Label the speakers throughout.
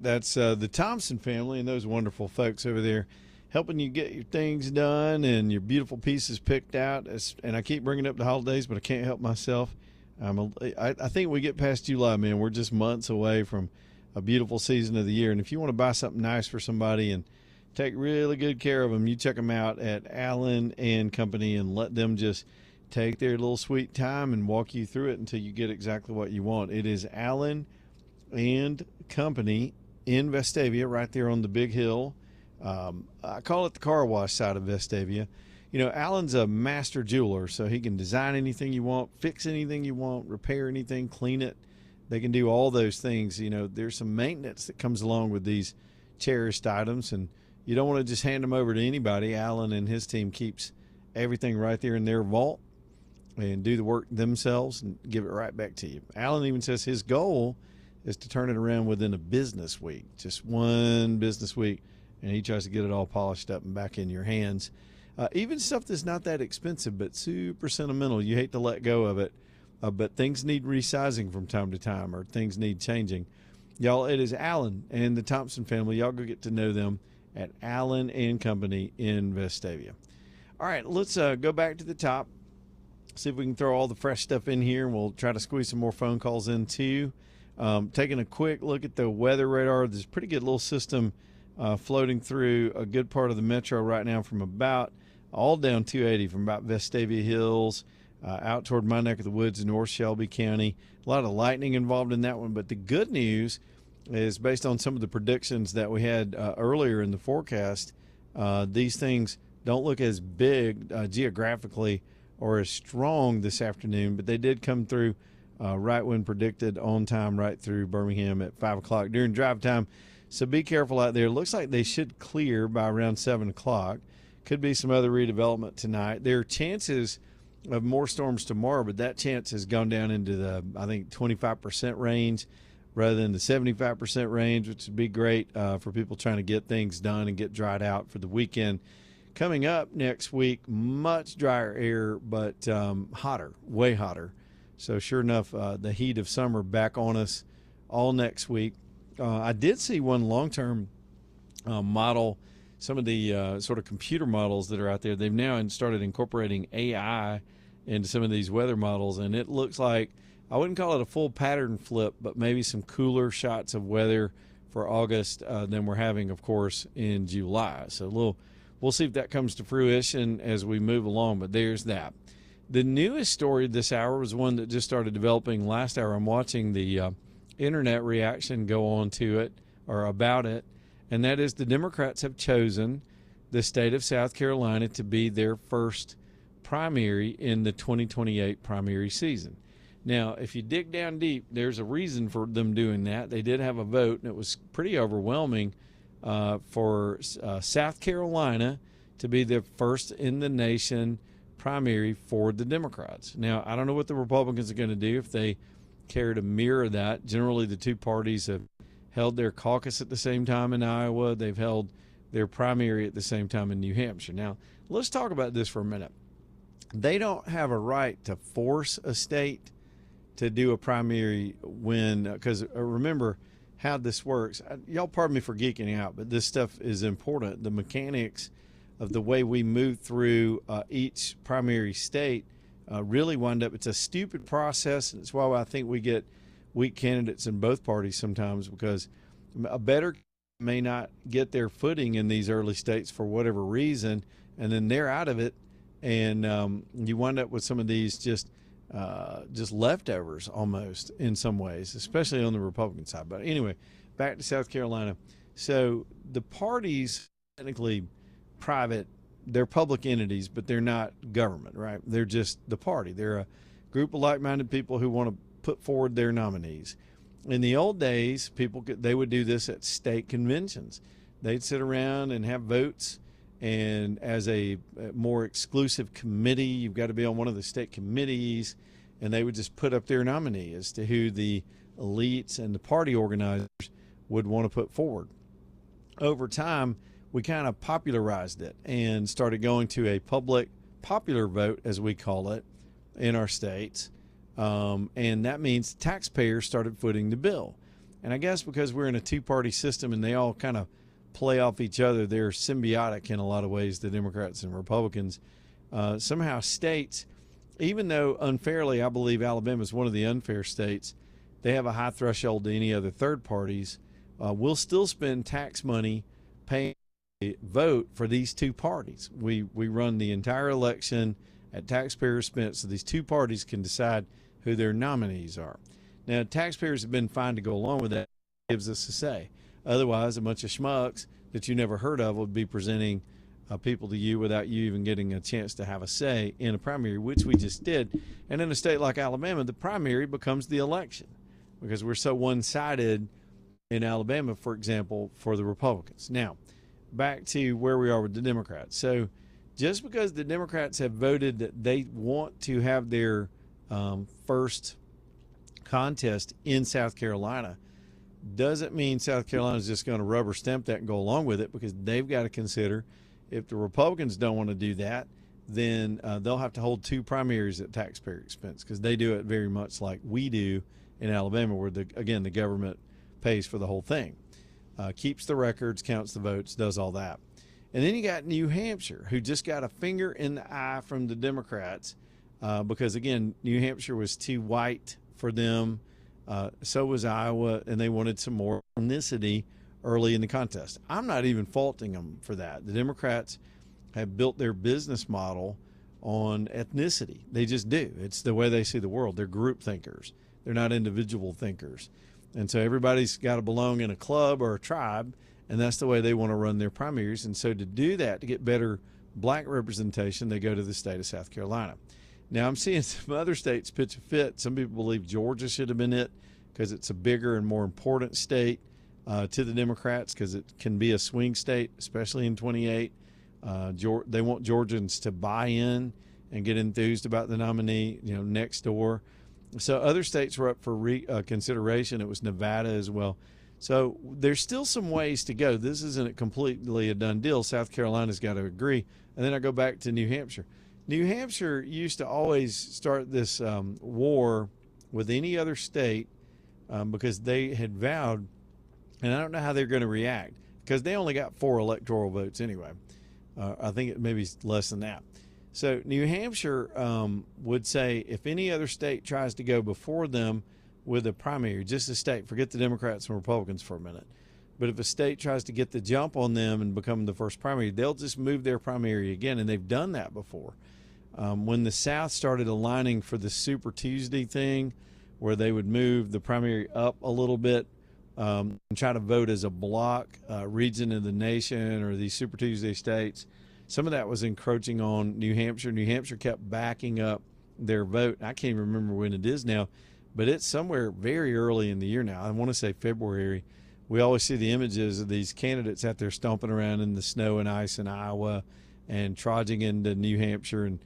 Speaker 1: That's the Thompson family and those wonderful folks over there helping you get your things done and your beautiful pieces picked out. And I keep bringing up the holidays, but I can't help myself. I think we get past July, man. We're just months away from a beautiful season of the year. And if you want to buy something nice for somebody and take really good care of them, you check them out at Allen and Company and let them just take their little sweet time and walk you through it until you get exactly what you want. It is Allen and Company in Vestavia, right there on the big hill. I call it the car wash side of Vestavia. You know, Allen's a master jeweler, so he can design anything you want, fix anything you want, repair anything, clean it. They can do all those things. You know, there's some maintenance that comes along with these cherished items, and you don't want to just hand them over to anybody. Allen and his team keeps everything right there in their vault and do the work themselves and give it right back to you. Allen even says his goal is to turn it around within a business week, just one business week, and he tries to get it all polished up and back in your hands. Even stuff that's not that expensive but super sentimental, you hate to let go of it, but things need resizing from time to time or things need changing. Y'all, it is Allen and the Thompson family. Y'all go get to know them at Allen and Company in Vestavia. All right, let's go back to the top, see if we can throw all the fresh stuff in here, and we'll try to squeeze some more phone calls in too. Taking a quick look at the weather radar, there's a pretty good little system floating through a good part of the metro right now from about all down 280 from about Vestavia Hills out toward my neck of the woods in North Shelby County. A lot of lightning involved in that one, but the good news is based on some of the predictions that we had earlier in the forecast, these things don't look as big geographically or as strong this afternoon, but they did come through right when predicted, on time, right through Birmingham at 5 o'clock during drive time. So be careful out there. It looks like they should clear by around 7 o'clock. Could be some other redevelopment tonight. There are chances of more storms tomorrow, but that chance has gone down into the, I think, 25% range rather than the 75% range, which would be great for people trying to get things done and get dried out for the weekend. Coming up next week, much drier air, but hotter, way hotter. So sure enough, the heat of summer back on us all next week. I did see one long-term model, some of the sort of computer models that are out there. They've now started incorporating AI into some of these weather models, and it looks like, I wouldn't call it a full pattern flip, but maybe some cooler shots of weather for August than we're having, of course, in July. So we'll see if that comes to fruition as we move along, but there's that. The newest story this hour was one that just started developing last hour. I'm watching the internet reaction go on to it or about it, and that is the Democrats have chosen the state of South Carolina to be their first primary in the 2028 primary season. Now, if you dig down deep, there's a reason for them doing that. They did have a vote, and it was pretty overwhelming for South Carolina to be the first in the nation primary for the Democrats. Now, I don't know what the Republicans are going to do if they care to mirror that. Generally, the two parties have held their caucus at the same time in Iowa. They've held their primary at the same time in New Hampshire. Now, let's talk about this for a minute. They don't have a right to force a state to do a primary when, because remember how this works. Y'all pardon me for geeking out, but this stuff is important. The mechanics of the way we move through each primary state really wind up, it's a stupid process, and it's why I think we get weak candidates in both parties sometimes, because a better may not get their footing in these early states for whatever reason, and then they're out of it, and you wind up with some of these just leftovers almost in some ways, especially on the Republican side. But anyway, back to South Carolina. So the parties technically private, they're public entities, but they're not government, right? They're just the party. They're a group of like-minded people who want to put forward their nominees. In the old days, they would do this at state conventions. They'd sit around and have votes, and as a more exclusive committee, you've got to be on one of the state committees, and they would just put up their nominee as to who the elites and the party organizers would want to put forward. Over time, we kind of popularized it and started going to a public popular vote, as we call it, in our states. And that means taxpayers started footing the bill. And I guess because we're in a two-party system and they all kind of play off each other, they're symbiotic in a lot of ways, the Democrats and Republicans. Somehow states, even though unfairly, I believe Alabama is one of the unfair states, they have a high threshold to any other third parties. We'll still spend tax money paying a vote for these two parties. We run the entire election at taxpayer expense, so these two parties can decide who their nominees are. Now, taxpayers have been fine to go along with that. It gives us a say. Otherwise, a bunch of schmucks that you never heard of would be presenting people to you without you even getting a chance to have a say in a primary, which we just did. And in a state like Alabama, the primary becomes the election because we're so one-sided in Alabama, for example, for the Republicans. Now, back to where we are with the Democrats. So just because the Democrats have voted that they want to have their first contest in South Carolina doesn't mean South Carolina is just going to rubber stamp that and go along with it, because they've got to consider if the Republicans don't want to do that, then they'll have to hold two primaries at taxpayer expense, because they do it very much like we do in Alabama, where, again, the government pays for the whole thing, keeps the records, counts the votes, does all that. And then you got New Hampshire, who just got a finger in the eye from the Democrats because, again, New Hampshire was too white for them. So was Iowa, and they wanted some more ethnicity early in the contest. I'm not even faulting them for that. The Democrats have built their business model on ethnicity. They just do. It's the way they see the world. They're group thinkers. They're not individual thinkers. And so everybody's got to belong in a club or a tribe, and that's the way they want to run their primaries. And so to do that, to get better black representation, they go to the state of South Carolina. Now, I'm seeing some other states pitch a fit. Some people believe Georgia should have been it because it's a bigger and more important state to the Democrats, because it can be a swing state, especially in 28. They want Georgians to buy in and get enthused about the nominee, next door. So other states were up for consideration. It was Nevada as well. So there's still some ways to go. This isn't completely a done deal. South Carolina's got to agree. And then I go back to New Hampshire. New Hampshire used to always start this war with any other state because they had vowed, and I don't know how they're going to react, because they only got 4 electoral votes anyway. I think it maybe less than that. So New Hampshire would say if any other state tries to go before them with a primary, just a state, forget the Democrats and Republicans for a minute, but if a state tries to get the jump on them and become the first primary, they'll just move their primary again, and they've done that before. When the South started aligning for the Super Tuesday thing, where they would move the primary up a little bit and try to vote as a block, region of the nation, or these Super Tuesday states, some of that was encroaching on New Hampshire. New Hampshire kept backing up their vote. I can't even remember when it is now, but it's somewhere very early in the year now. I want to say February. We always see the images of these candidates out there stomping around in the snow and ice in Iowa and trudging into New Hampshire and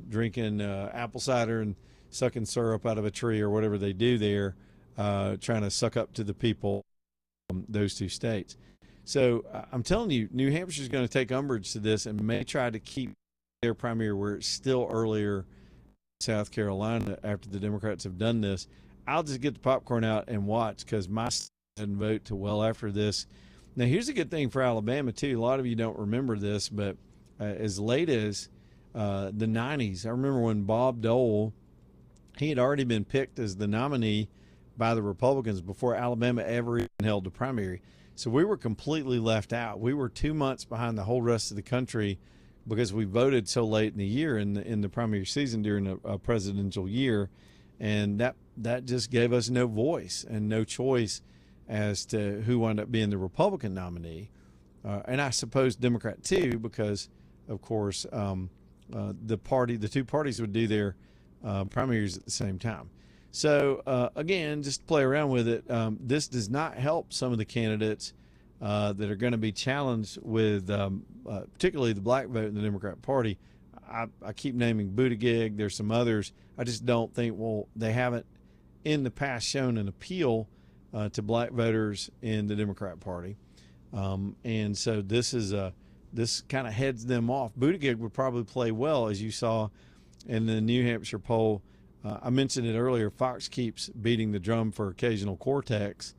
Speaker 1: drinking apple cider and sucking syrup out of a tree or whatever they do there, trying to suck up to the people from those two states. So I'm telling you, New Hampshire is going to take umbrage to this and may try to keep their primary where it's still earlier in South Carolina after the Democrats have done this. I'll just get the popcorn out and watch, because my state didn't vote till well after this. Now, here's a good thing for Alabama, too. A lot of you don't remember this, but as late as the 90s, I remember when Bob Dole, he had already been picked as the nominee by the Republicans before Alabama ever even held the primary. So we were completely left out. We were 2 months behind the whole rest of the country because we voted so late in the year in the primary season during a presidential year, and that just gave us no voice and no choice as to who wound up being the Republican nominee, and I suppose Democrat too, because of course the two parties would do their primaries at the same time. So again, just play around with it. This does not help some of the candidates that are going to be challenged with particularly the black vote in the Democrat Party. I keep naming Buttigieg. There's some others. I just don't think, they haven't in the past shown an appeal to black voters in the Democrat Party. And so this kind of heads them off. Buttigieg would probably play well, as you saw in the New Hampshire poll. I mentioned it earlier. Fox keeps beating the drum for occasional Cortex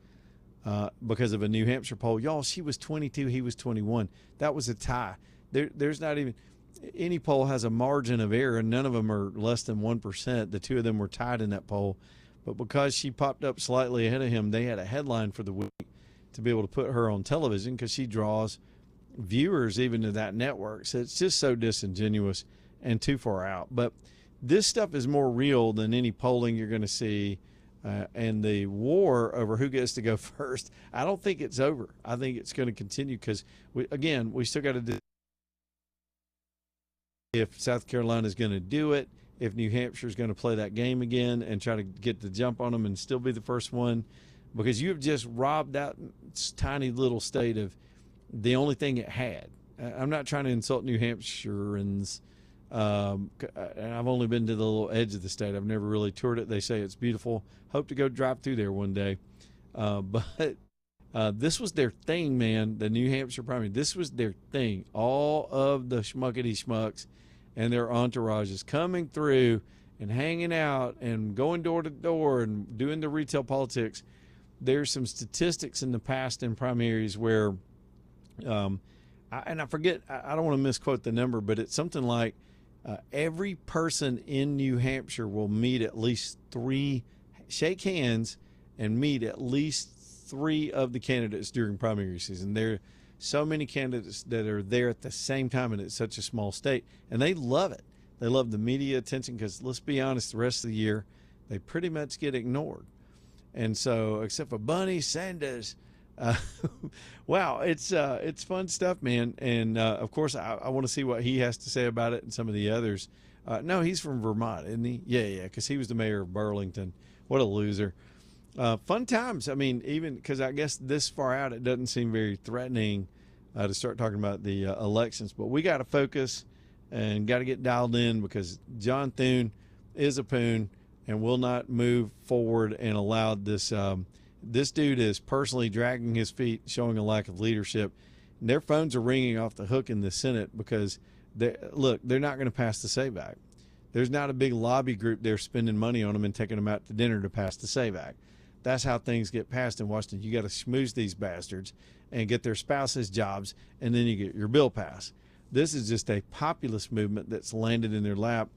Speaker 1: because of a New Hampshire poll. Y'all, she was 22, he was 21. That was a tie. There's not even any poll has a margin of error, and none of them are less than 1%. The two of them were tied in that poll. But because she popped up slightly ahead of him, they had a headline for the week to be able to put her on television because she draws viewers even to that network. So it's just so disingenuous and too far out. But this stuff is more real than any polling you're going to see. And the war over who gets to go first, I don't think it's over. I think it's going to continue because, we still got to do if South Carolina is going to do it, if New Hampshire is going to play that game again and try to get the jump on them and still be the first one, because you have just robbed that tiny little state of the only thing it had. I'm not trying to insult New Hampshireans. And I've only been to the little edge of the state. I've never really toured it. They say it's beautiful. Hope to go drive through there one day. But this was their thing, man, the New Hampshire primary. This was their thing. All of the schmuckety schmucks and their entourages coming through and hanging out and going door to door and doing the retail politics. There's some statistics in the past in primaries where, I forget, I don't want to misquote the number, but it's something like every person in New Hampshire will meet at least shake hands and meet at least 3 of the candidates during primary season. There are so many candidates that are there at the same time, and it's such a small state, and they love it. They love the media attention because, let's be honest, the rest of the year they pretty much get ignored. And so, except for Bernie Sanders, wow, it's fun stuff, man. And of course, I want to see what he has to say about it and some of the others. No, he's from Vermont, isn't he? Yeah, because he was the mayor of Burlington. What a loser. Fun times. I mean, even because I guess this far out, it doesn't seem very threatening to start talking about the elections. But we got to focus and got to get dialed in because John Thune is a poon and will not move forward and allow this. This dude is personally dragging his feet, showing a lack of leadership. And their phones are ringing off the hook in the Senate because, they're not going to pass the SAVE Act. There's not a big lobby group there spending money on them and taking them out to dinner to pass the SAVE Act. That's how things get passed in Washington. You got to schmooze these bastards and get their spouses jobs, and then you get your bill passed. This is just a populist movement that's landed in their lap,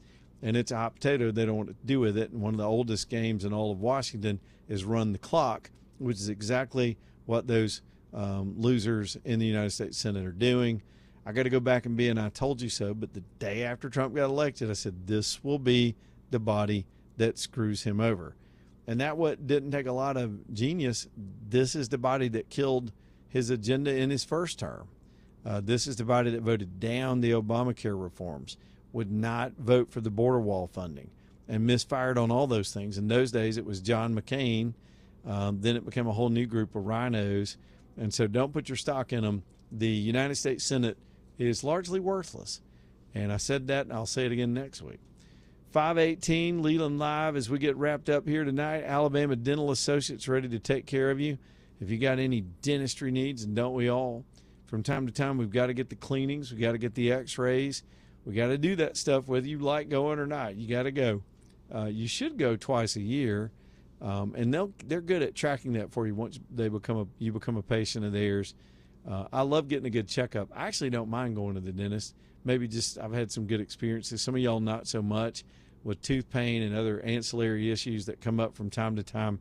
Speaker 1: and it's a hot potato. They don't want to do with it. And one of the oldest games in all of Washington is run the clock, which is exactly what those losers in the United States Senate are doing. I got to go back and be an I told you so, but the day after Trump got elected, I said, this will be the body that screws him over. And that what didn't take a lot of genius. This is the body that killed his agenda in his first term. This is the body that voted down the Obamacare reforms, would not vote for the border wall funding, and misfired on all those things. In those days, it was John McCain. Then it became a whole new group of rhinos. And so don't put your stock in them. The United States Senate is largely worthless. And I said that, and I'll say it again next week. 518 Leland Live as we get wrapped up here tonight. Alabama Dental Associates ready to take care of you. If you got any dentistry needs, and don't we all, from time to time we've got to get the cleanings, we got to get the x-rays, we got to do that stuff whether you like going or not. You got to go. You should go twice a year, and they're good at tracking that for you once you become a patient of theirs. I love getting a good checkup. I actually don't mind going to the dentist. Maybe just I've had some good experiences. Some of y'all not so much with tooth pain and other ancillary issues that come up from time to time.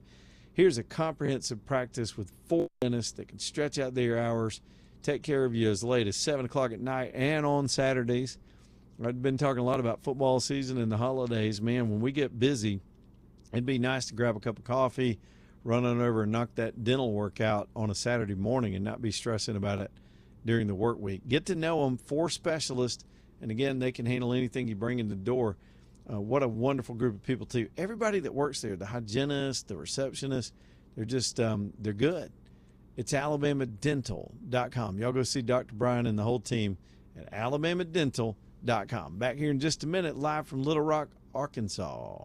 Speaker 1: Here's a comprehensive practice with 4 dentists that can stretch out their hours, take care of you as late as 7 o'clock at night and on Saturdays. I've been talking a lot about football season and the holidays. Man, when we get busy, it'd be nice to grab a cup of coffee, run on over and knock that dental work out on a Saturday morning and not be stressing about it during the work week. Get to know them, 4 specialists, and again, they can handle anything you bring in the door. What a wonderful group of people, too. Everybody that works there, the hygienist, the receptionist, they're just, they're good. It's alabamadental.com. Y'all go see Dr. Brian and the whole team at alabamadental.com. Back here in just a minute, live from Little Rock, Arkansas.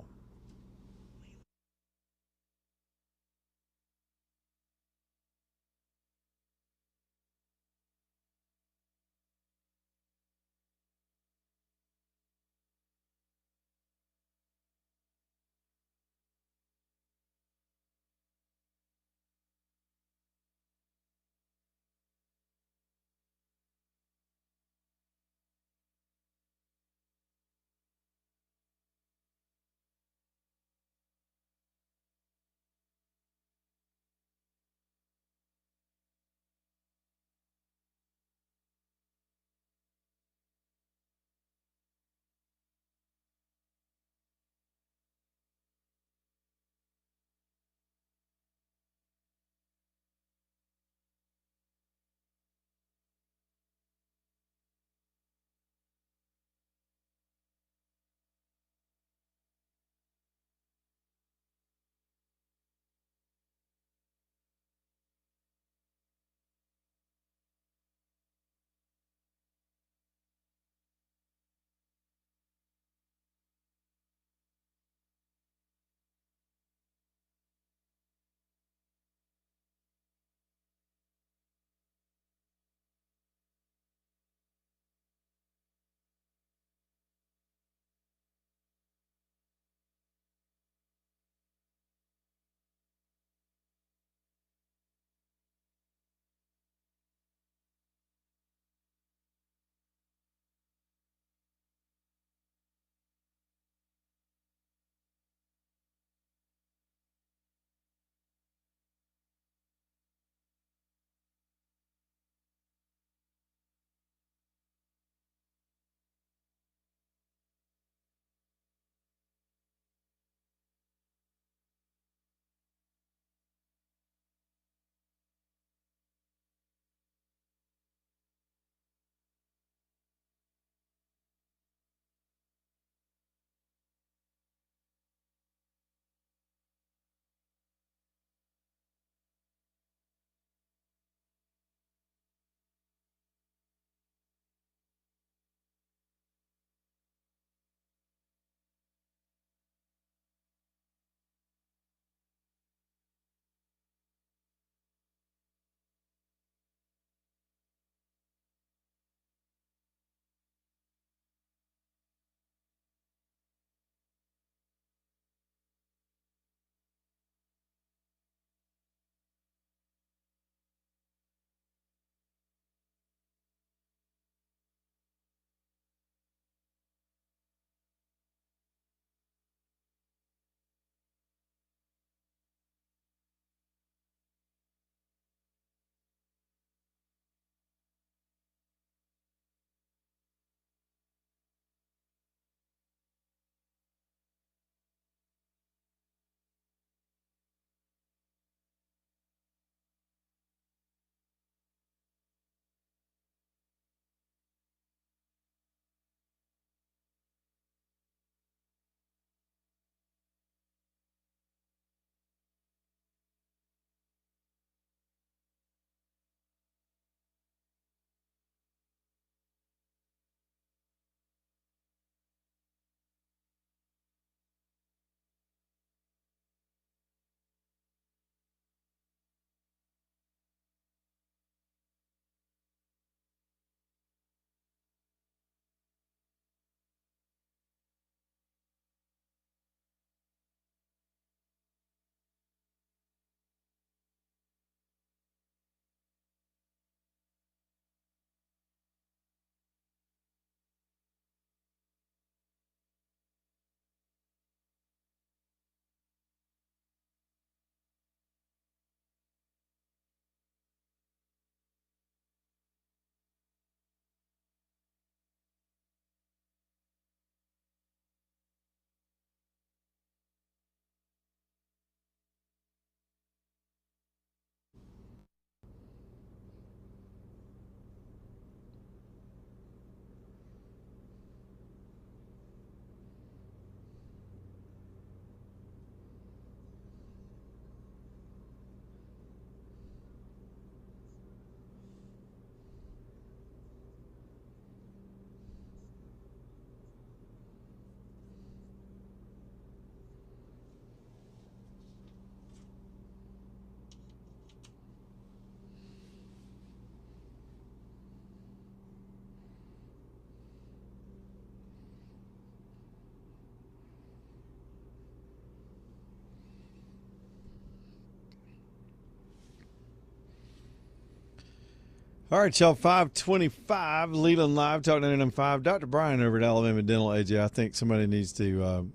Speaker 1: All right, y'all. 525 Leland Live Talk 99.5. Dr. Brian over at Alabama Dental. AJ, I think somebody needs to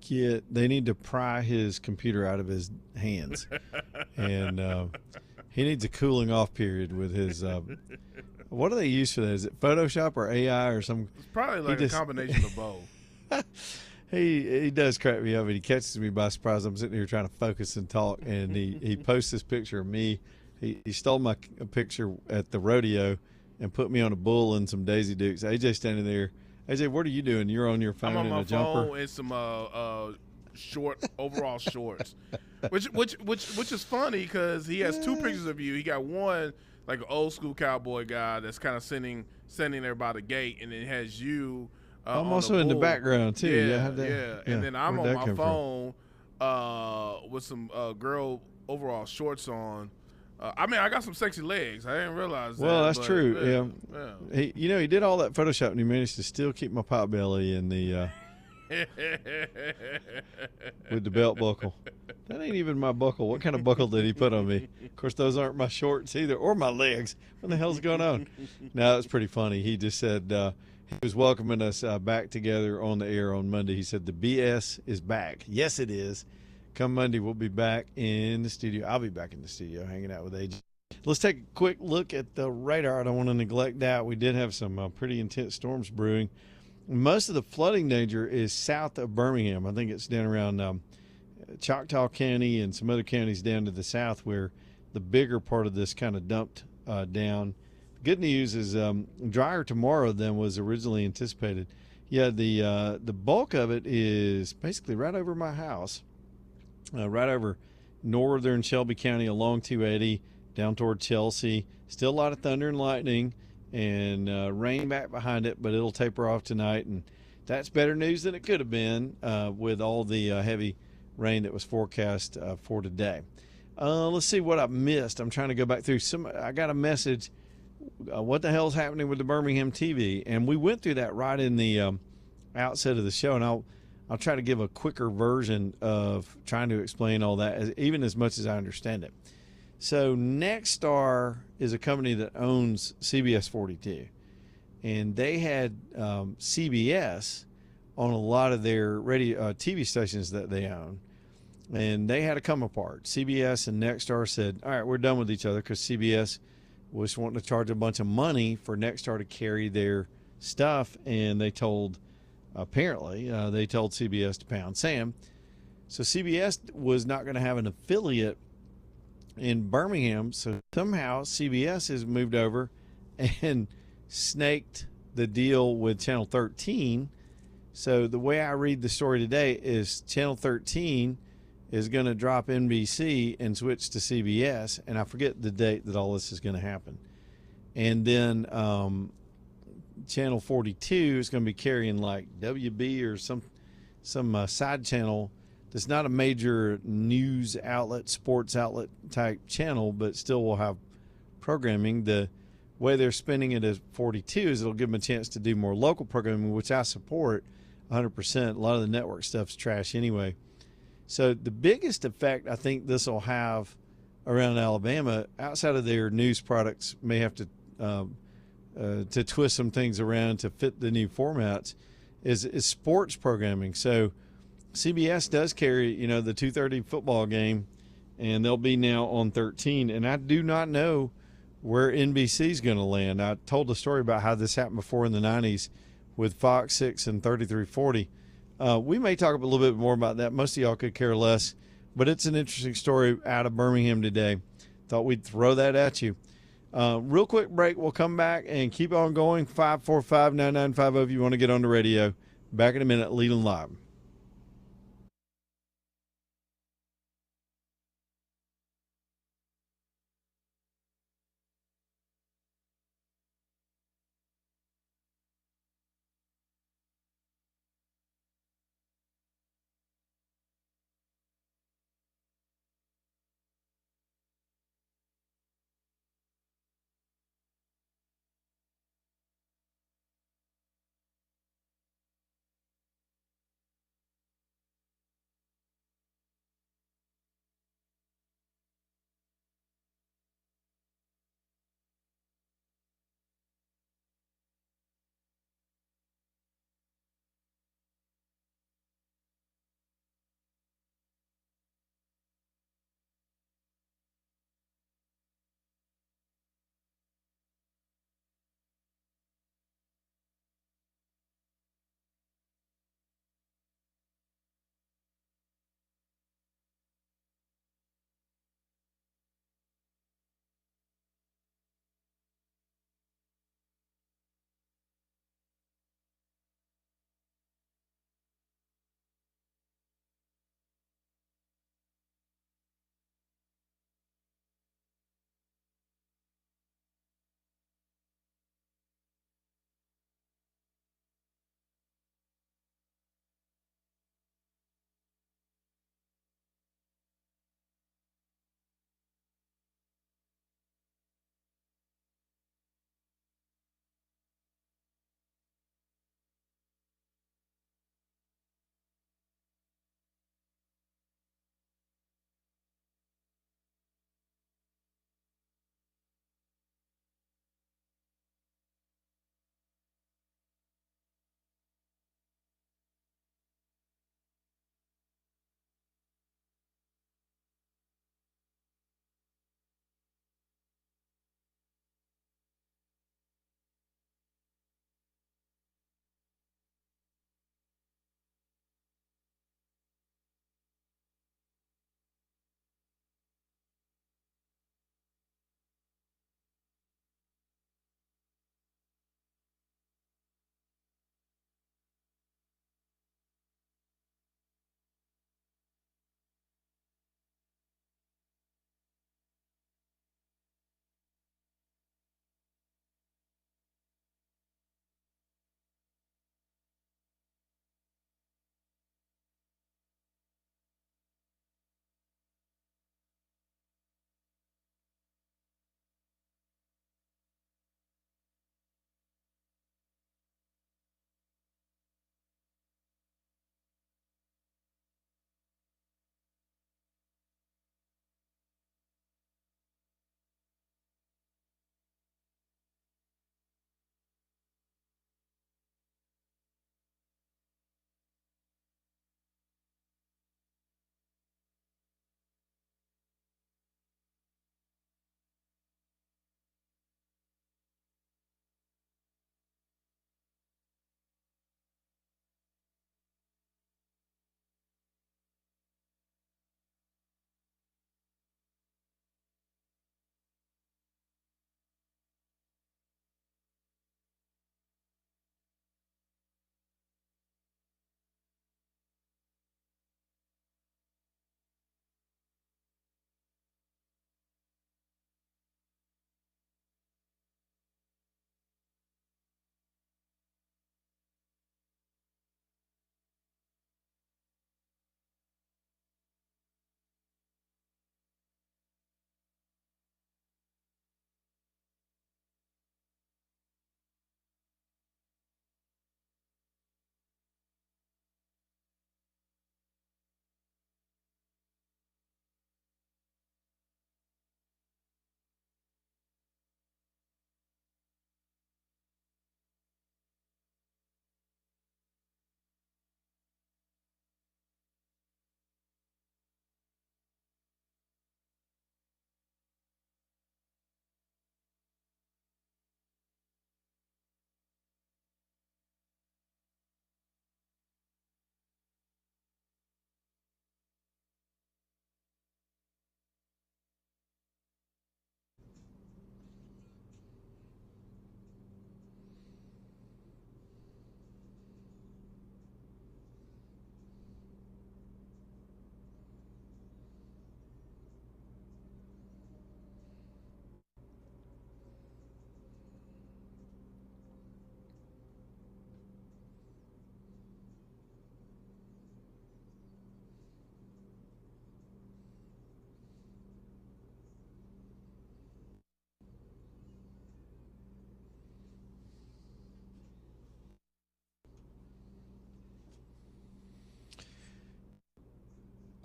Speaker 1: they need to pry his computer out of his hands, and he needs a cooling off period with his. What do they use for that? Is it Photoshop or AI or some?
Speaker 2: It's probably like a combination of both.
Speaker 1: He does crack me up, and he catches me by surprise. I'm sitting here trying to focus and talk, and he posts this picture of me. He stole my picture at the rodeo and put me on a bull and some Daisy Dukes. AJ standing there. AJ, what are you doing? You're on your phone
Speaker 2: I'm on
Speaker 1: in
Speaker 2: my
Speaker 1: a jumper?
Speaker 2: phone and some short overall shorts, which is funny because he has two pictures of you. He got one like an old school cowboy guy that's kind of standing there by the gate, and it has you.
Speaker 1: I'm also in the background too.
Speaker 2: Yeah. And then I'm on my phone with some girl overall shorts on. I mean, I got some sexy legs. I didn't realize that.
Speaker 1: Well, that's true. Yeah. He did all that Photoshop, and he managed to still keep my pot belly in the with the belt buckle. That ain't even my buckle. What kind of buckle did he put on me? Of course, those aren't my shorts either, or my legs. What the hell's going on? No, it's pretty funny. He just said he was welcoming us back together on the air on Monday. He said the BS is back. Yes, it is. Come Monday, we'll be back in the studio. I'll be back in the studio hanging out with AJ. Let's take a quick look at the radar. I don't want to neglect that. We did have some pretty intense storms brewing. Most of the flooding danger is south of Birmingham. I think it's down around Choctaw County and some other counties down to the south where the bigger part of this kind of dumped down. The good news is drier tomorrow than was originally anticipated. Yeah, the bulk of it is basically right over my house. Right over northern Shelby County along 280 down toward Chelsea. Still a lot of thunder and lightning and rain back behind it, but it'll taper off tonight. And that's better news than it could have been with all the heavy rain that was forecast for today. Let's see what I missed. I'm trying to go back through I got a message. What the hell's happening with the Birmingham TV? And we went through that right in the outset of the show, and I'll try to give a quicker version of trying to explain all that, even as much as I understand it. So Nexstar is a company that owns CBS 42, and they had CBS on a lot of their radio TV stations that they own, and they had to come apart. CBS and Nexstar said, all right, we're done with each other because CBS was wanting to charge a bunch of money for Nexstar to carry their stuff, and they told CBS to pound Sam. So CBS was not going to have an affiliate in Birmingham. So somehow CBS has moved over and snaked the deal with Channel 13. So the way I read the story today is Channel 13 is going to drop NBC and switch to CBS. And I forget the date that all this is going to happen. And then Channel 42 is going to be carrying like WB or some side channel that's not a major news outlet, sports outlet type channel, but still will have programming. The way they're spinning it as 42 is it'll give them a chance to do more local programming, which I support 100%. A lot of the network stuff's trash anyway. So the biggest effect I think this will have around Alabama, outside of their news products, may have to twist some things around to fit the new formats, is sports programming. So CBS does carry, the 2:30 football game, and they'll be now on 13. And I do not know where NBC is going to land. I told a story about how this happened before in the 90s with Fox 6 and 3340. We may talk a little bit more about that. Most of y'all could care less, but it's an interesting story out of Birmingham today. Thought we'd throw that at you. Real quick break. We'll come back and keep on going. 545-9950 if you want to get on the radio. Back in a minute. Leland Live.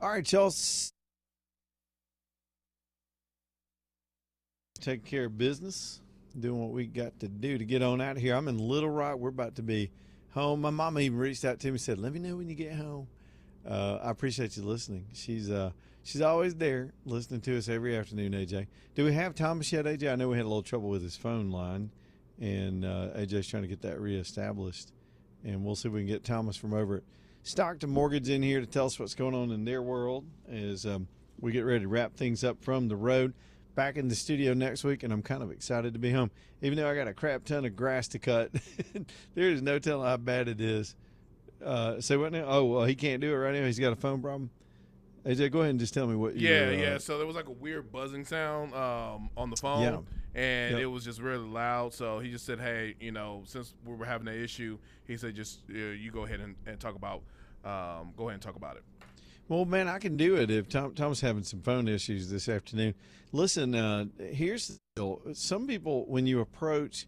Speaker 1: All right, y'all. Taking care of business, doing what we got to do to get on out of here. I'm in Little Rock. We're about to be home. My mama even reached out to me and said, "Let me know when you get home." I appreciate you listening. She's always there listening to us every afternoon, AJ. Do we have Thomas yet, AJ? I know we had a little trouble with his phone line, and AJ's trying to get that reestablished. And we'll see if we can get Thomas from over at Stockton Mortgage in here to tell us what's going on in their world as we get ready to wrap things up from the road. Back in the studio next week, and I'm kind of excited to be home. Even though I got a crap ton of grass to cut, there is no telling how bad it is. Say what now? Oh, well, he can't do it right now. He's got a phone problem. AJ, go ahead and just tell me what you
Speaker 2: Yeah. So there was like a weird buzzing sound on the phone, and it was just really loud. So he just said, hey, since we were having an issue, he said just you go ahead and talk about go ahead and talk about it.
Speaker 1: Well, man, I can do it if Tom's having some phone issues this afternoon. Listen, here's the deal. Some people, when you approach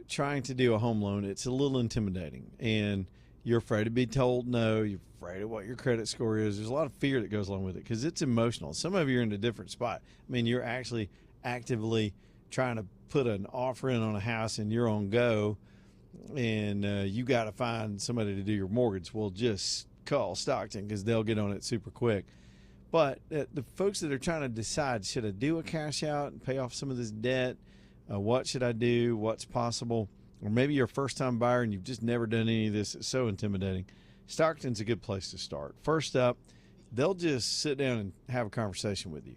Speaker 1: trying to do a home loan, it's a little intimidating, and you're afraid to be told no. You're afraid of what your credit score is. There's a lot of fear that goes along with it because it's emotional. Some of you are in a different spot. I mean, you're actually actively trying to put an offer in on a house, and you're on go, and you got to find somebody to do your mortgage. Well, just call Stockton because they'll get on it super quick. But the folks that are trying to decide, should I do a cash out and pay off some of this debt? What should I do? What's possible? Or maybe you're a first-time buyer and you've just never done any of this. It's so intimidating. Stockton's a good place to start. First up, they'll just sit down and have a conversation with you.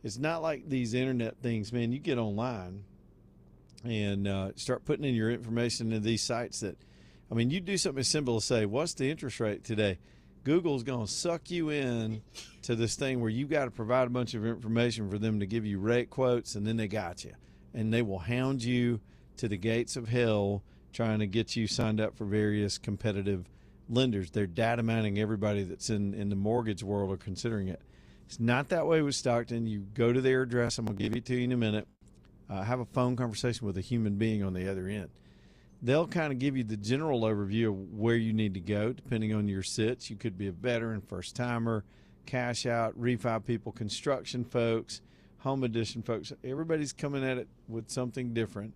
Speaker 1: It's not like these internet things, man. You get online and start putting in your information into these sites that, I mean, you do something as simple as say, what's the interest rate today? Google's going to suck you in to this thing where you got to provide a bunch of information for them to give you rate quotes, and then they got you. And they will hound you to the gates of hell trying to get you signed up for various competitive lenders. They're data mining everybody that's in the mortgage world or considering it. It's not that way with Stockton. You go to their address. I'm going to give it to you in a minute. Have a phone conversation with a human being on the other end. They'll kind of give you the general overview of where you need to go, depending on your sits. You could be a veteran, first-timer, cash out, refi people, construction folks, home edition folks. Everybody's coming at it with something different.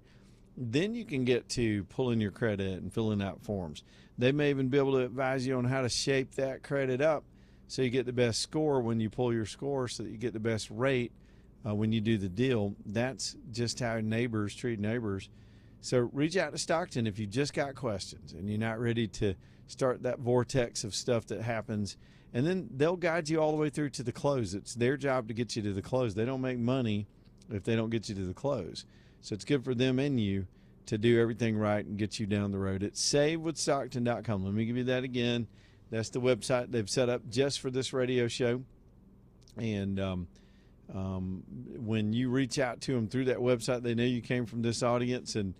Speaker 1: Then you can get to pulling your credit and filling out forms. They may even be able to advise you on how to shape that credit up so you get the best score when you pull your score, so that you get the best rate when you do the deal. That's just how neighbors treat neighbors. So reach out to Stockton if you just got questions and you're not ready to start that vortex of stuff that happens. And then they'll guide you all the way through to the close. It's their job to get you to the close. They don't make money if they don't get you to the close. So it's good for them and you to do everything right and get you down the road. It's savewithstockton.com. Let me give you that again. That's the website they've set up just for this radio show. And when you reach out to them through that website, they know you came from this audience. And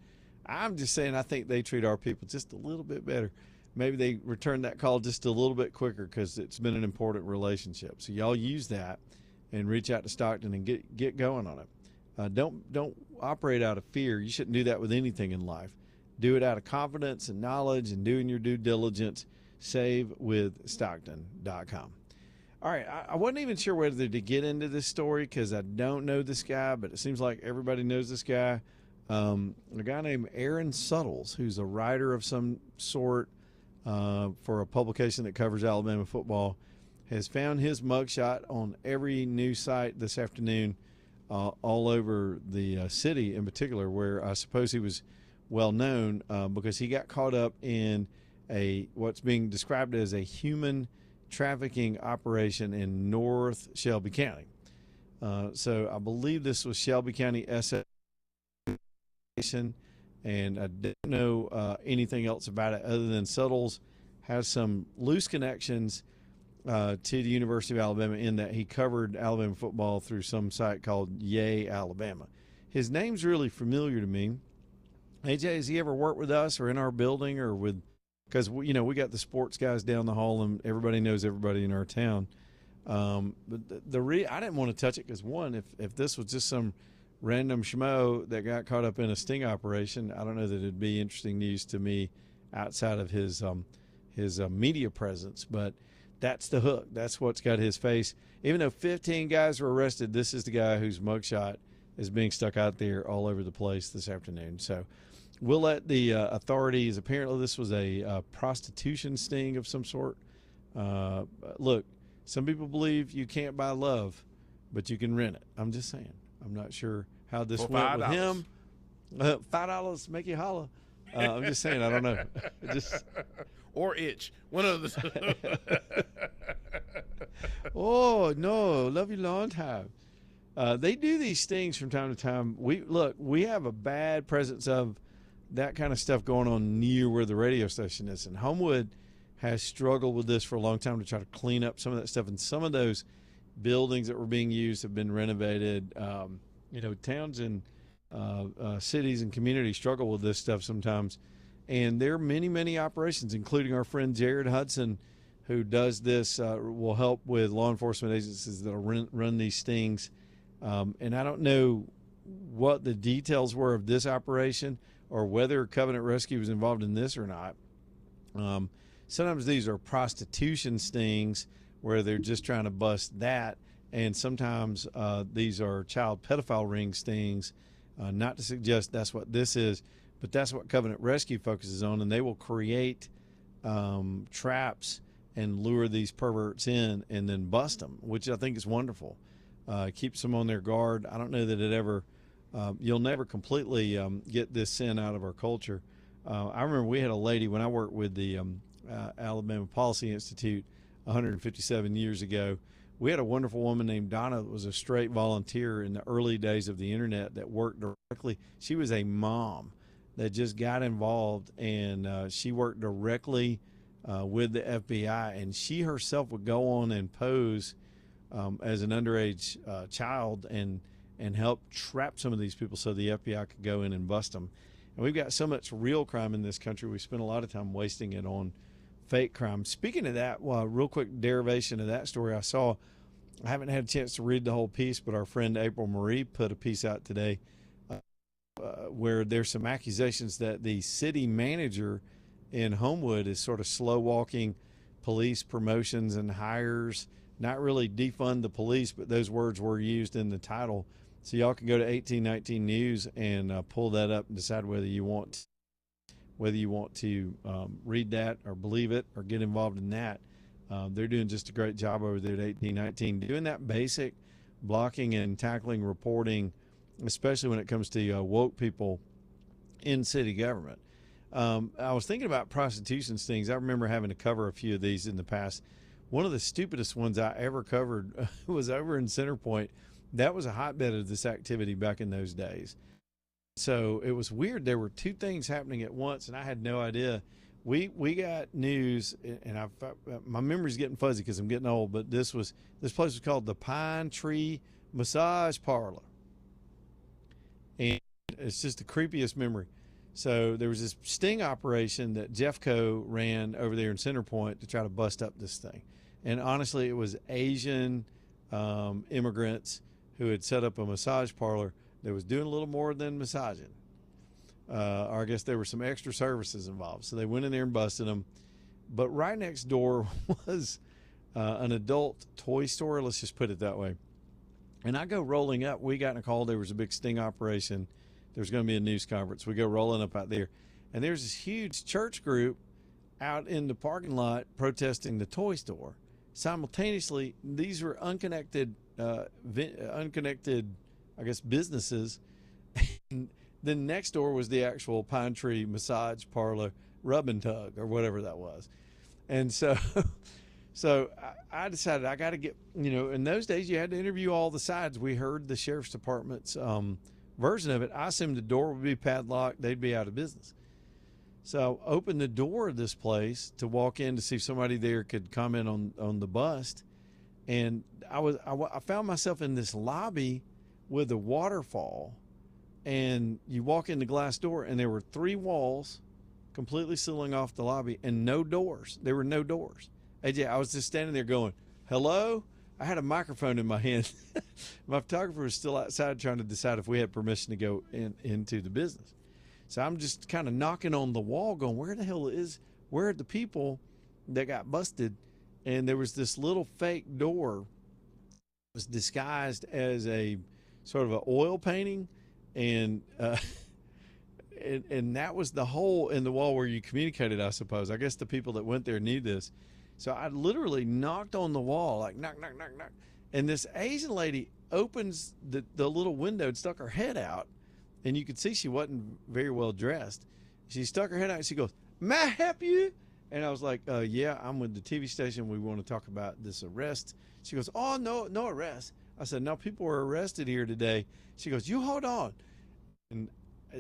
Speaker 1: I'm just saying, I think they treat our people just a little bit better. Maybe they return that call just a little bit quicker because it's been an important relationship. So y'all use that and reach out to Stockton and get going on it. Don't operate out of fear. You shouldn't do that with anything in life. Do it out of confidence and knowledge and doing your due diligence. SaveWithStockton.com. All right, I wasn't even sure whether to get into this story because I don't know this guy, but it seems like everybody knows this guy. A guy named Aaron Suttles, who's a writer of some sort for a publication that covers Alabama football, has found his mugshot on every news site this afternoon, all over the city in particular, where I suppose he was well known because he got caught up in what's being described as a human trafficking operation in North Shelby County. So I believe this was Shelby County SF, and I didn't know anything else about it other than Suttles has some loose connections to the University of Alabama in that he covered Alabama football through some site called Yay Alabama. His name's really familiar to me. AJ, has he ever worked with us or in our building or with? Because we got the sports guys down the hall and everybody knows everybody in our town. But I didn't want to touch it because one, if this was just some random schmo that got caught up in a sting operation, I don't know that it'd be interesting news to me outside of his media presence. But that's the hook. That's what's got his face. Even though 15 guys were arrested, this is the guy whose mugshot is being stuck out there all over the place this afternoon. So we'll let the authorities, apparently this was a prostitution sting of some sort. Look, some people believe you can't buy love, but you can rent it. I'm just saying. I'm not sure how this went with him. $5 make you holla. I'm just saying, I don't know.
Speaker 2: Or itch. One of the.
Speaker 1: Oh, no. Love you long time. They do these things from time to time. We have a bad presence of that kind of stuff going on near where the radio station is. And Homewood has struggled with this for a long time to try to clean up some of that stuff. And some of those buildings that were being used have been renovated. Towns and cities and communities struggle with this stuff sometimes. And there are many, many operations, including our friend Jared Hudson, who does this, will help with law enforcement agencies that will run these stings. And I don't know what the details were of this operation or whether Covenant Rescue was involved in this or not. Sometimes these are prostitution stings where they're just trying to bust that. And sometimes these are child pedophile ring stings. Not to suggest that's what this is, but that's what Covenant Rescue focuses on. And they will create traps and lure these perverts in and then bust them, which I think is wonderful. Keeps them on their guard. I don't know that it ever, you'll never completely get this sin out of our culture. I remember we had a lady when I worked with the Alabama Policy Institute 157 years ago. We had a wonderful woman named Donna that was a straight volunteer in the early days of the internet that worked directly. She was a mom that just got involved, and she worked directly with the FBI, and she herself would go on and pose as an underage child and help trap some of these people so the FBI could go in and bust them. And we've got so much real crime in this country, we spend a lot of time wasting it on fake crime. Speaking of that, real quick derivation of that story, I haven't had a chance to read the whole piece, but our friend April Marie put a piece out today where there's some accusations that the city manager in Homewood is sort of slow walking police promotions and hires, not really defund the police, but those words were used in the title. So y'all can go to 1819 News and pull that up and decide whether you want to read that or believe it or get involved in that. They're doing just a great job over there at 1819, doing that basic blocking and tackling reporting, especially when it comes to woke people in city government. I was thinking about prostitution stings. I remember having to cover a few of these in the past. One of the stupidest ones I ever covered was over in Center Point. That was a hotbed of this activity back in those days. So it was weird. There were two things happening at once, and I had no idea. We got news, and my memory's getting fuzzy because I'm getting old, but this place was called the Pine Tree Massage Parlor. And it's just the creepiest memory. So there was this sting operation that Jeffco ran over there in Center Point to try to bust up this thing. And honestly, it was Asian immigrants who had set up a massage parlor that was doing a little more than massaging. Or I guess there were some extra services involved. So they went in there and busted them. But right next door was an adult toy store. Let's just put it that way. And I go rolling up. We got in a call. There was a big sting operation. There's going to be a news conference. We go rolling up out there. And there's this huge church group out in the parking lot protesting the toy store. Simultaneously, these were unconnected, I guess, businesses. And then next door was the actual Pine Tree Massage Parlor Rub and Tug or whatever that was. And so I decided I got to get, in those days you had to interview all the sides. We heard the sheriff's department's version of it. I assumed the door would be padlocked. They'd be out of business. So I opened the door of this place to walk in to see if somebody there could comment on the bust. And I found myself in this lobby with a waterfall, and you walk in the glass door and there were 3 walls completely sealing off the lobby and no doors. There were no doors. AJ, I was just standing there going, hello? I had a microphone in my hand. My photographer was still outside trying to decide if we had permission to go into the business. So I'm just kind of knocking on the wall going, where the hell where are the people that got busted? and there was this little fake door was disguised as a sort of an oil painting, and and that was the hole in the wall where you communicated. I suppose. I guess the people that went there knew this. So I literally knocked on the wall, like knock, knock, knock, knock, and this Asian lady opens the little window and stuck her head out, and you could see she wasn't very well dressed. She stuck her head out and she goes, "May I help you?" And I was like, "Yeah, I'm with the TV station. We want to talk about this arrest." She goes, "Oh, no, no arrest." I said, "No, people were arrested here today." She goes, "You hold on." And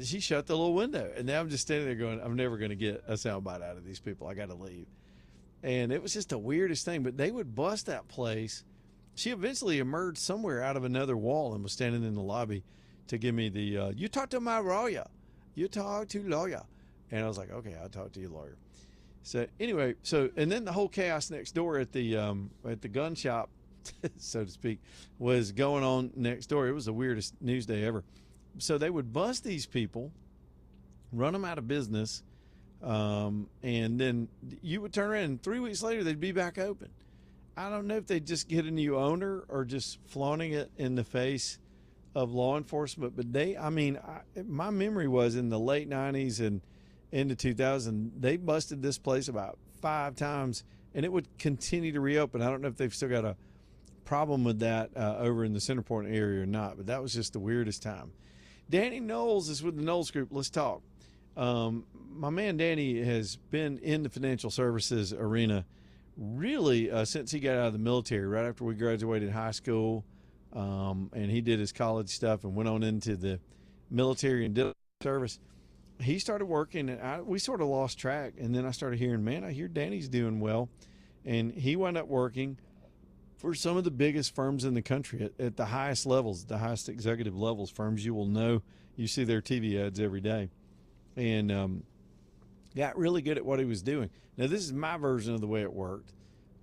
Speaker 1: she shut the little window. And now I'm just standing there going, I'm never going to get a soundbite out of these people. I got to leave. And it was just the weirdest thing. But they would bust that place. She eventually emerged somewhere out of another wall and was standing in the lobby to give me the, you talk to my lawyer. You talk to lawyer. And I was like, okay, I'll talk to your lawyer. So anyway, and then the whole chaos next door at the gun shop, so to speak, was going on next door. It was the weirdest news day ever. So they would bust these people, run them out of business, and then you would turn around and 3 weeks later they'd be back open. I don't know if they'd just get a new owner or just flaunting it in the face of law enforcement, but my memory was in the late 90s and into 2000, they busted this place about 5 times, and it would continue to reopen. I don't know if they've still got a problem with that over in the Centerport area or not, but that was just the weirdest time. Danny Knowles is with the Knowles Group. Let's talk. My man Danny has been in the financial services arena really since he got out of the military, right after we graduated high school, and he did his college stuff and went on into the military and did service. He started working, and we sort of lost track, and then I started hearing, man, I hear Danny's doing well, and he wound up working for some of the biggest firms in the country at the highest levels, the highest executive levels, firms you will know. You see their TV ads every day. And got really good at what he was doing. Now, this is my version of the way it worked.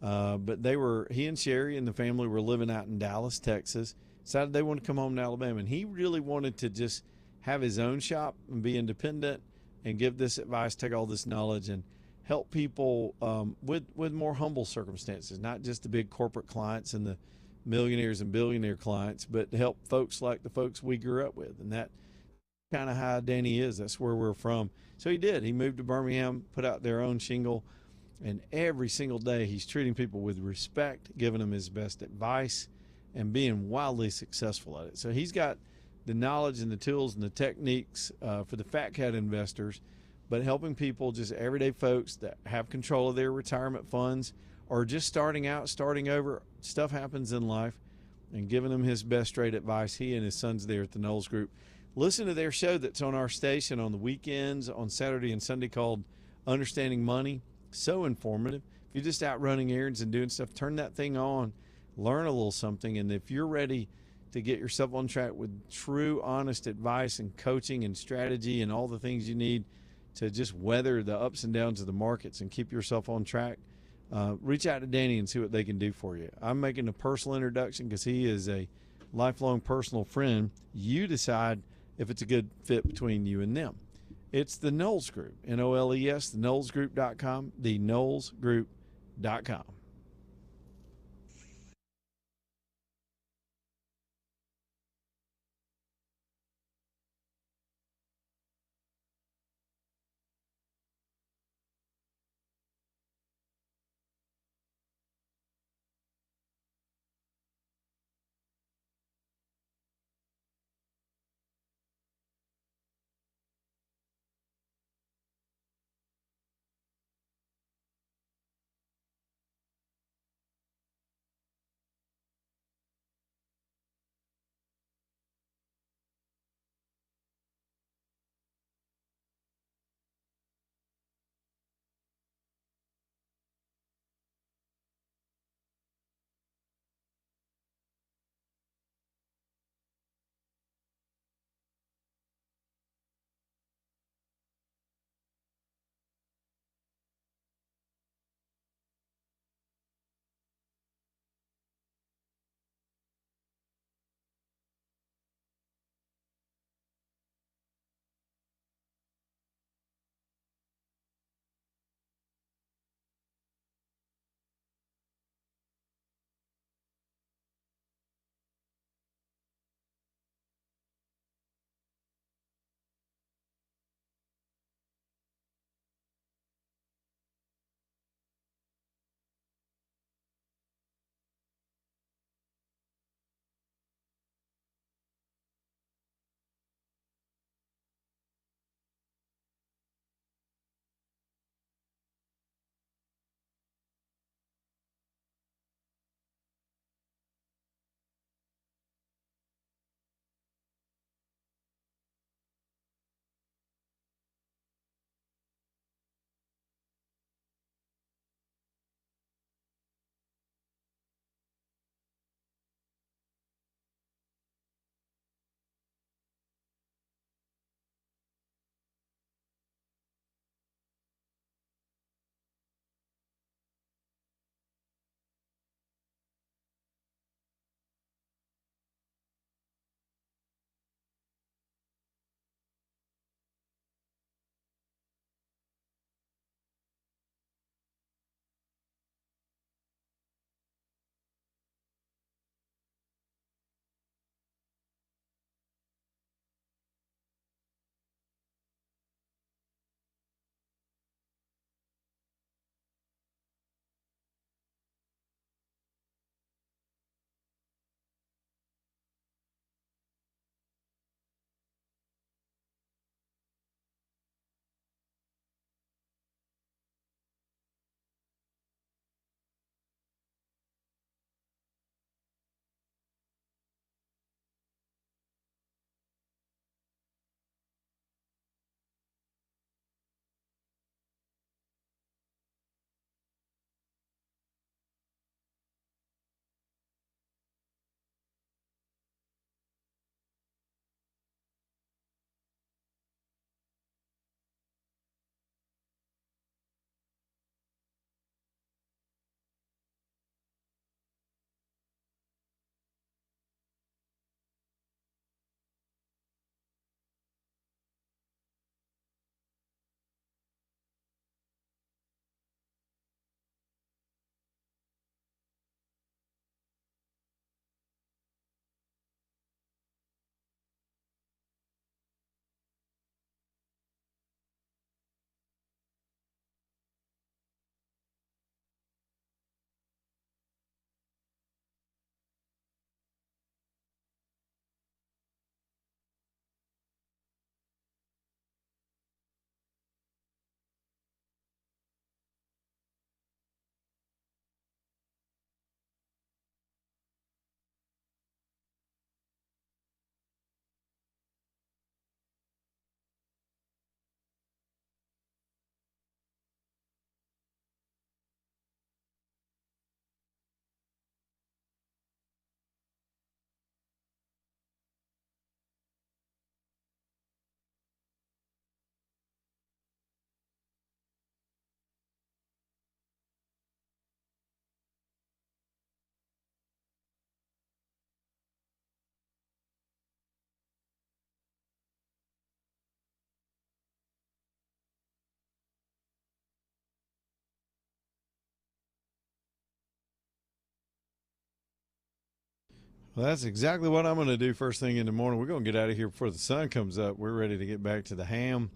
Speaker 1: But he and Sherry and the family were living out in Dallas, Texas. Decided they wanted to come home to Alabama. And he really wanted to just have his own shop and be independent and give this advice, take all this knowledge, and help people with more humble circumstances, not just the big corporate clients and the millionaires and billionaire clients, but to help folks like the folks we grew up with. And that kind of how Danny is. That's where we're from. So he did. He moved to Birmingham, put out their own shingle, and every single day he's treating people with respect, giving them his best advice, and being wildly successful at it. So he's got the knowledge and the tools and the techniques for the fat cat investors, but helping people, just everyday folks that have control of their retirement funds or just starting out, starting over. Stuff happens in life, and giving them his best straight advice. He and his sons there at the Knowles Group. Listen to their show that's on our station on the weekends, on Saturday and Sunday, called Understanding Money. So informative. If you're just out running errands and doing stuff, turn that thing on, learn a little something, and if you're ready to get yourself on track with true, honest advice and coaching and strategy and all the things you need to just weather the ups and downs of the markets and keep yourself on track, reach out to Danny and see what they can do for you. I'm making a personal introduction because he is a lifelong personal friend. You decide if it's a good fit between you and them. It's the Knowles Group, N-O-L-E-S, theknowlesgroup.com, theknowlesgroup.com. Well, that's exactly what I'm going to do first thing in the morning. We're going to get out of here before the sun comes up. We're ready to get back to the ham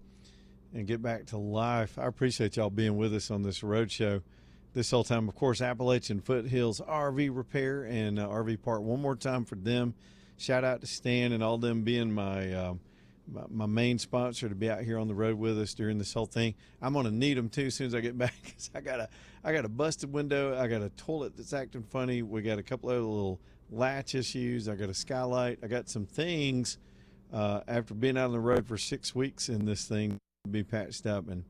Speaker 1: and get back to life. I appreciate y'all being with us on this road show this whole time. Of course, Appalachian Foothills RV Repair and RV Park. One more time for them. Shout out to Stan and all them being my main sponsor to be out here on the road with us during this whole thing. I'm going to need them too as soon as I get back, because I got a busted window. I got a toilet that's acting funny. We got a couple other little latch issues. I got a skylight. I got some things after being out on the road for 6 weeks in this thing to be patched up, and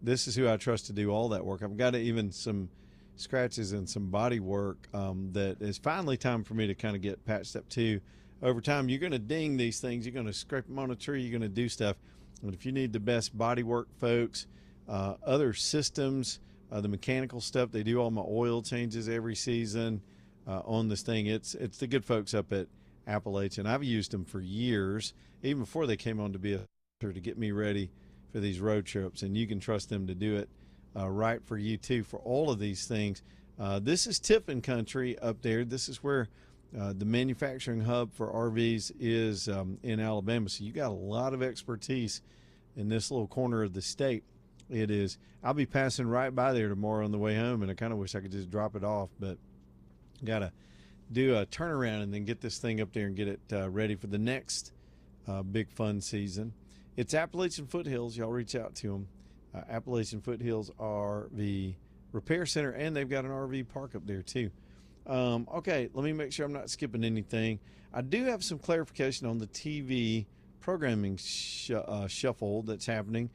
Speaker 1: this is who I trust to do all that work. I've got even some scratches and some body work that is finally time for me to kind of get patched up too. Over time, you're going to ding these things. You're going to scrape them on a tree. You're going to do stuff. But if you need the best body work, folks, other systems, the mechanical stuff, they do all my oil changes every season on this thing. It's the good folks up at Appalachian. I've used them for years, even before they came on to be a sponsor, to get me ready for these road trips. And you can trust them to do it right for you, too, for all of these things. This is Tiffin country up there. This is where the manufacturing hub for RVs is in Alabama. So you got a lot of expertise in this little corner of the state. It is. I'll be passing right by there tomorrow on the way home, and I kind of wish I could just drop it off, but got to do a turnaround and then get this thing up there and get it ready for the next big fun season. It's Appalachian Foothills. Y'all reach out to them. Appalachian Foothills RV Repair Center, and they've got an RV park up there too. Okay, let me make sure I'm not skipping anything. I do have some clarification on the TV programming shuffle that's happening,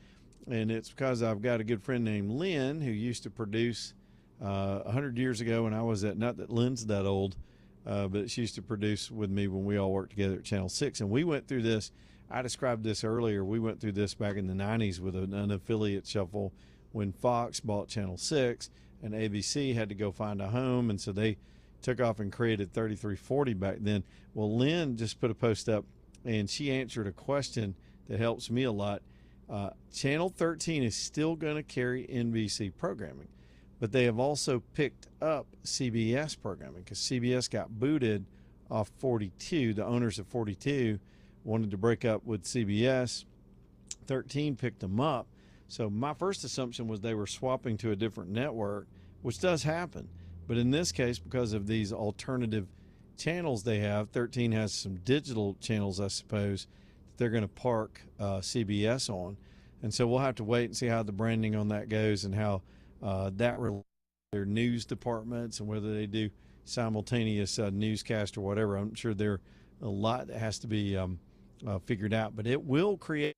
Speaker 1: and it's because I've got a good friend named Lynn who used to produce 100 years ago when I was at, not that Lynn's that old, but she used to produce with me when we all worked together at Channel 6, and we went through this. I described this earlier. We went through this back in the 90s with an affiliate shuffle when Fox bought Channel 6 and ABC had to go find a home, and so they took off and created 3340 back then. Well, Lynn just put a post up, and she answered a question that helps me a lot. Channel 13 is still going to carry NBC programming, but they have also picked up CBS programming because CBS got booted off 42. The owners of 42 wanted to break up with CBS. 13 picked them up. So my first assumption was they were swapping to a different network, which does happen. But in this case, because of these alternative channels they have, 13 has some digital channels, I suppose, that they're going to park CBS on. And so we'll have to wait and see how the branding on that goes and how that relates to their news departments and whether they do simultaneous newscast or whatever. I'm sure there are a lot that has to be figured out. But it will create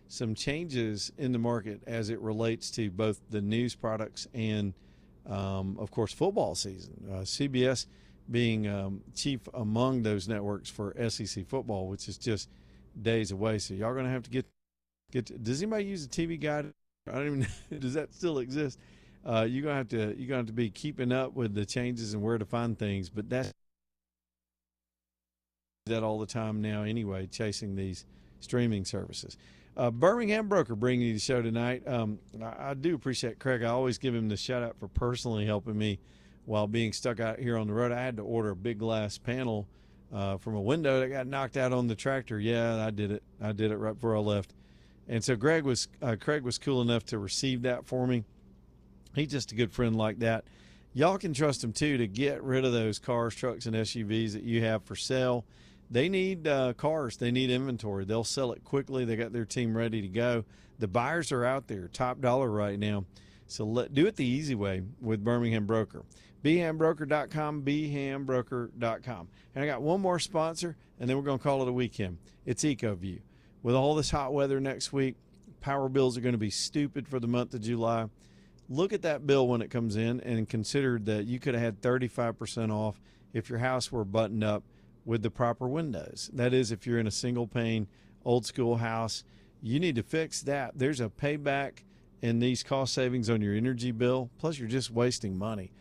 Speaker 1: some changes in the market as it relates to both the news products and of course, football season. CBS being chief among those networks for SEC football, which is just days away. So y'all going to have to get. Does anybody use a TV guide? I don't even know. Does that still exist? You're gonna have to be keeping up with the changes and where to find things. But that's that all the time now anyway, chasing these streaming services. Birmingham Broker bringing you the show tonight. I do appreciate Craig. I always give him the shout out for personally helping me while being stuck out here on the road. I had to order a big glass panel from a window that got knocked out on the tractor. Yeah, I did it. I did it right before I left. And so Craig was cool enough to receive that for me. He's just a good friend like that. Y'all can trust him too to get rid of those cars, trucks, and SUVs that you have for sale. They need cars. They need inventory. They'll sell it quickly. They got their team ready to go. The buyers are out there, top dollar right now. So do it the easy way with Birmingham Broker. BHAMBroker.com, BHAMBroker.com. And I got one more sponsor, and then we're going to call it a weekend. It's EcoView. With all this hot weather next week, power bills are going to be stupid for the month of July. Look at that bill when it comes in and consider that you could have had 35% off if your house were buttoned up with the proper windows. That is, if you're in a single pane, old school house, you need to fix that. There's a payback in these cost savings on your energy bill. Plus, you're just wasting money.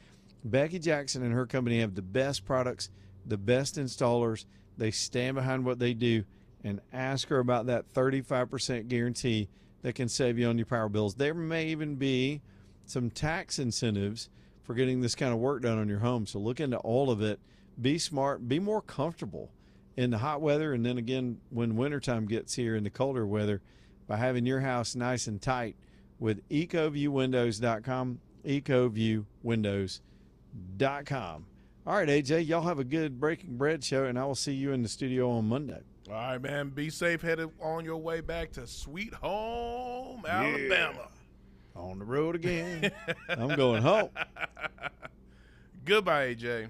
Speaker 1: Becky Jackson and her company have the best products, the best installers. They stand behind what they do, and ask her about that 35% guarantee that can save you on your power bills. There may even be some tax incentives for getting this kind of work done on your home. So look into all of it. be smart, be more comfortable in the hot weather, and then again when wintertime gets here in the colder weather, by having your house nice and tight with ecoviewwindows.com, ecoviewwindows.com. All right, AJ, y'all have a good Breaking Bread show, and I will see you in the studio on Monday.
Speaker 2: All right, man. Be safe headed on your way back to Sweet Home, Alabama.
Speaker 1: On the road again. I'm going home.
Speaker 2: Goodbye, AJ.